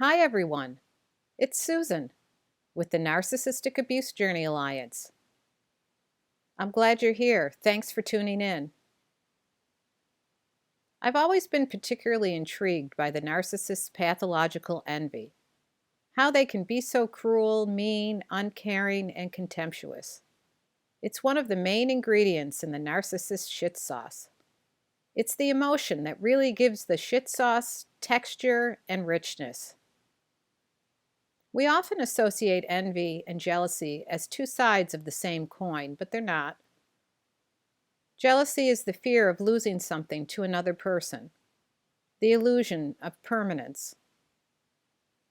Hi everyone, it's Susan with the Narcissistic Abuse Journey Alliance. I'm glad you're here. Thanks for tuning in. I've always been particularly intrigued by the narcissist's pathological envy, how they can be so cruel, mean, uncaring, and contemptuous. It's one of the main ingredients in the narcissist shit sauce. It's the emotion that really gives the shit sauce texture and richness. We often associate envy and jealousy as two sides of the same coin, but they're not. Jealousy is the fear of losing something to another person, the illusion of permanence,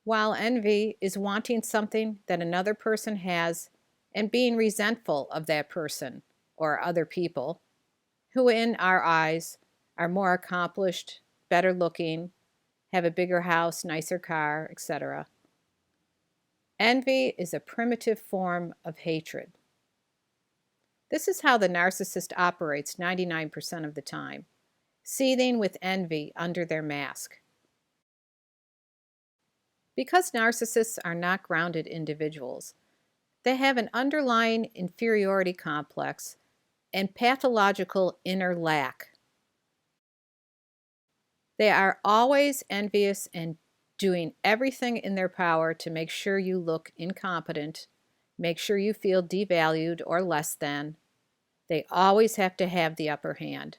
while envy is wanting something that another person has and being resentful of that person or other people who, in our eyes, are more accomplished, better looking, have a bigger house, nicer car, etc. Envy is a primitive form of hatred. This is how the narcissist operates 99% of the time, seething with envy under their mask. Because narcissists are not grounded individuals, they have an underlying inferiority complex and pathological inner lack. They are always envious and doing everything in their power to make sure you look incompetent, make sure you feel devalued or less than. They always have to have the upper hand.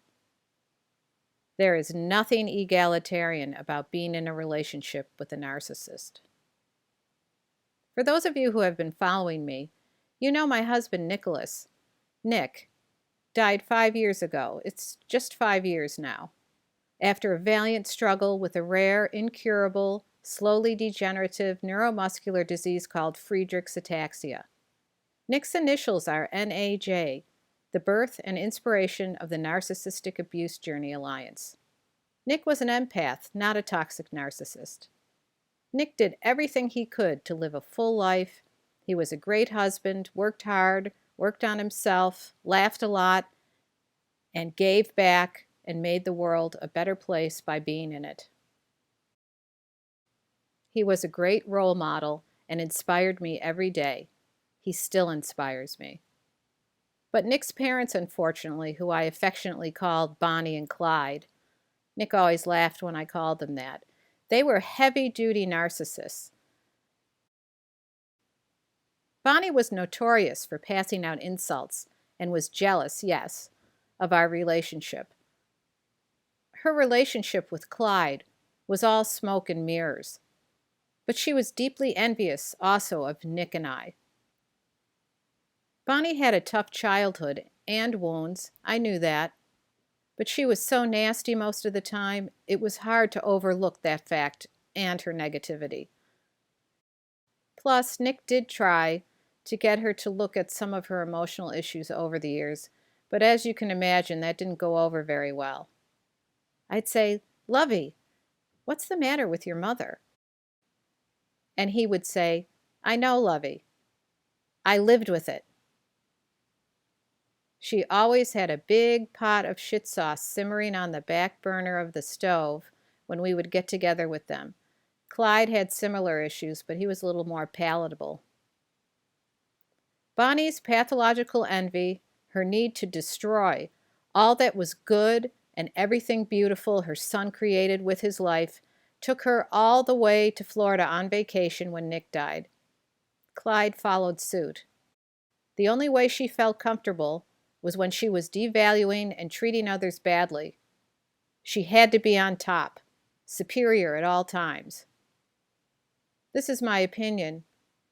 There is nothing egalitarian about being in a relationship with a narcissist. For those of you who have been following me, you know my husband Nicholas, Nick, died 5 years ago. It's just 5 years now, after a valiant struggle with a rare, incurable, slowly degenerative neuromuscular disease called Friedreich's ataxia. Nick's initials are NAJ, the birth and inspiration of the Narcissistic Abuse Journey Alliance. Nick was an empath, not a toxic narcissist. Nick did everything he could to live a full life. He was a great husband, worked hard, worked on himself, laughed a lot, and gave back and made the world a better place by being in it. He was a great role model and inspired me every day. He still inspires me. But Nick's parents, unfortunately, who I affectionately called Bonnie and Clyde, Nick always laughed when I called them that, they were heavy-duty narcissists. Bonnie was notorious for passing out insults and was jealous, yes, of our relationship. Her relationship with Clyde was all smoke and mirrors, but she was deeply envious also of Nick and I. Bonnie had a tough childhood and wounds, I knew that, but she was so nasty most of the time, it was hard to overlook that fact and her negativity. Plus, Nick did try to get her to look at some of her emotional issues over the years, but as you can imagine, that didn't go over very well. I'd say, "Lovey, what's the matter with your mother?" And he would say, "I know, Lovey. I lived with it." She always had a big pot of shit sauce simmering on the back burner of the stove when we would get together with them. Clyde had similar issues, but he was a little more palatable. Bonnie's pathological envy, her need to destroy all that was good and everything beautiful her son created with his life, took her all the way to Florida on vacation when Nick died. Clyde followed suit. The only way she felt comfortable was when she was devaluing and treating others badly. She had to be on top, superior at all times. This is my opinion,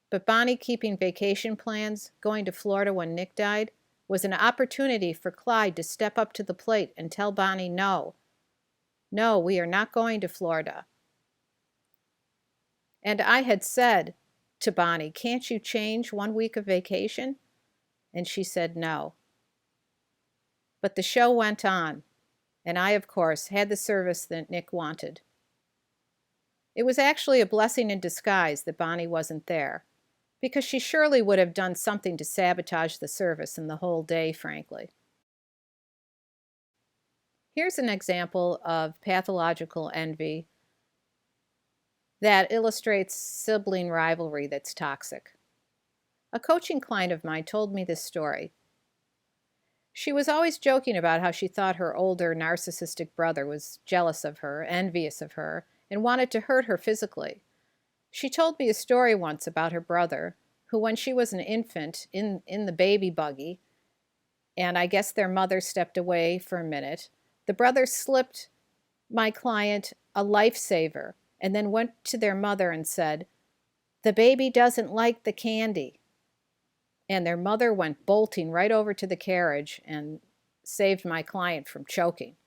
but Bonnie keeping vacation plans, going to Florida when Nick died, was an opportunity for Clyde to step up to the plate and tell Bonnie, no, we are not going to Florida. And I had said to Bonnie, "Can't you change 1 week of vacation?" And she said no. But the show went on, and I, of course, had the service that Nick wanted. It was actually a blessing in disguise that Bonnie wasn't there, because she surely would have done something to sabotage the service and the whole day, frankly. Here's an example of pathological envy that illustrates sibling rivalry that's toxic. A coaching client of mine told me this story. She was always joking about how she thought her older narcissistic brother was jealous of her, envious of her, and wanted to hurt her physically. She told me a story once about her brother, who when she was an infant in the baby buggy, and I guess their mother stepped away for a minute, the brother slipped my client a lifesaver and then went to their mother and said, "The baby doesn't like the candy." And their mother went bolting right over to the carriage and saved my client from choking.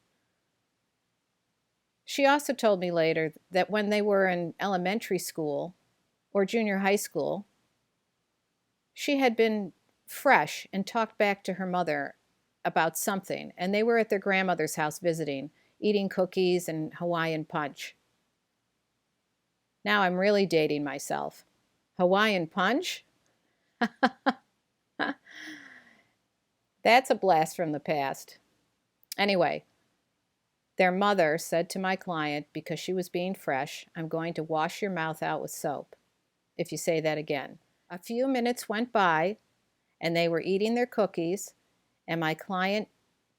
She also told me later that when they were in elementary school or junior high school, she had been fresh and talked back to her mother about something, and they were at their grandmother's house visiting, eating cookies and Hawaiian punch. Now I'm really dating myself. Hawaiian punch? That's a blast from the past. Anyway, their mother said to my client, because she was being fresh, "I'm going to wash your mouth out with soap if you say that again." A few minutes went by, and they were eating their cookies, and my client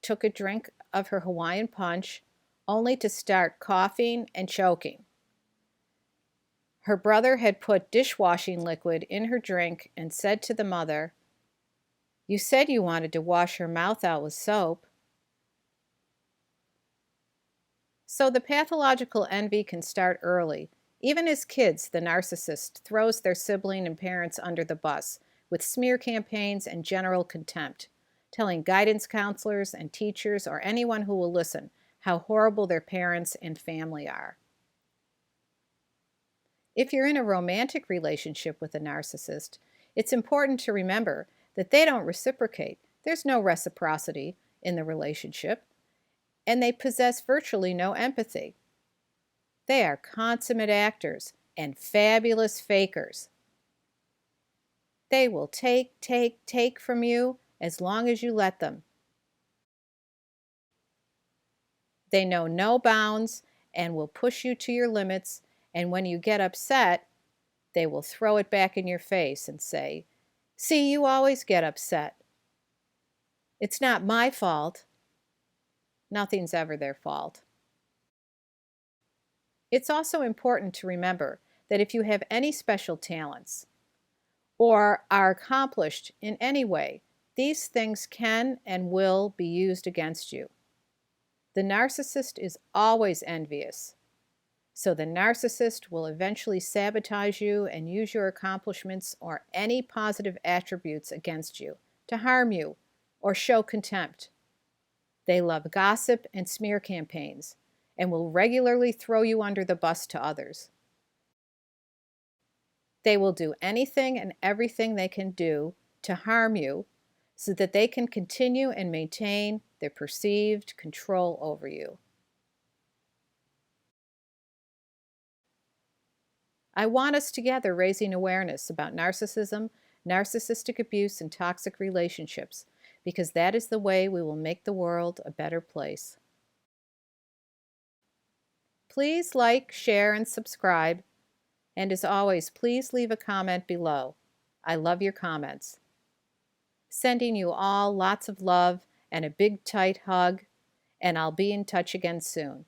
took a drink of her Hawaiian punch, only to start coughing and choking. Her brother had put dishwashing liquid in her drink and said to the mother, "You said you wanted to wash her mouth out with soap." So the pathological envy can start early. Even as kids, the narcissist throws their sibling and parents under the bus with smear campaigns and general contempt, telling guidance counselors and teachers or anyone who will listen how horrible their parents and family are. If you're in a romantic relationship with a narcissist, it's important to remember that they don't reciprocate. There's no reciprocity in the relationship, and they possess virtually no empathy. They are consummate actors and fabulous fakers. They will take from you as long as you let them. They know no bounds and will push you to your limits, and when you get upset, they will throw it back in your face and say, "See, you always get upset. It's not my fault." Nothing's ever their fault. It's also important to remember that if you have any special talents or are accomplished in any way, these things can and will be used against you. The narcissist is always envious, so the narcissist will eventually sabotage you and use your accomplishments or any positive attributes against you to harm you or show contempt. They love gossip and smear campaigns and will regularly throw you under the bus to others. They will do anything and everything they can do to harm you so that they can continue and maintain their perceived control over you. I want us together raising awareness about narcissism, narcissistic abuse, and toxic relationships, because that is the way we will make the world a better place. Please like, share, and subscribe. And as always, please leave a comment below. I love your comments. Sending you all lots of love and a big tight hug, and I'll be in touch again soon.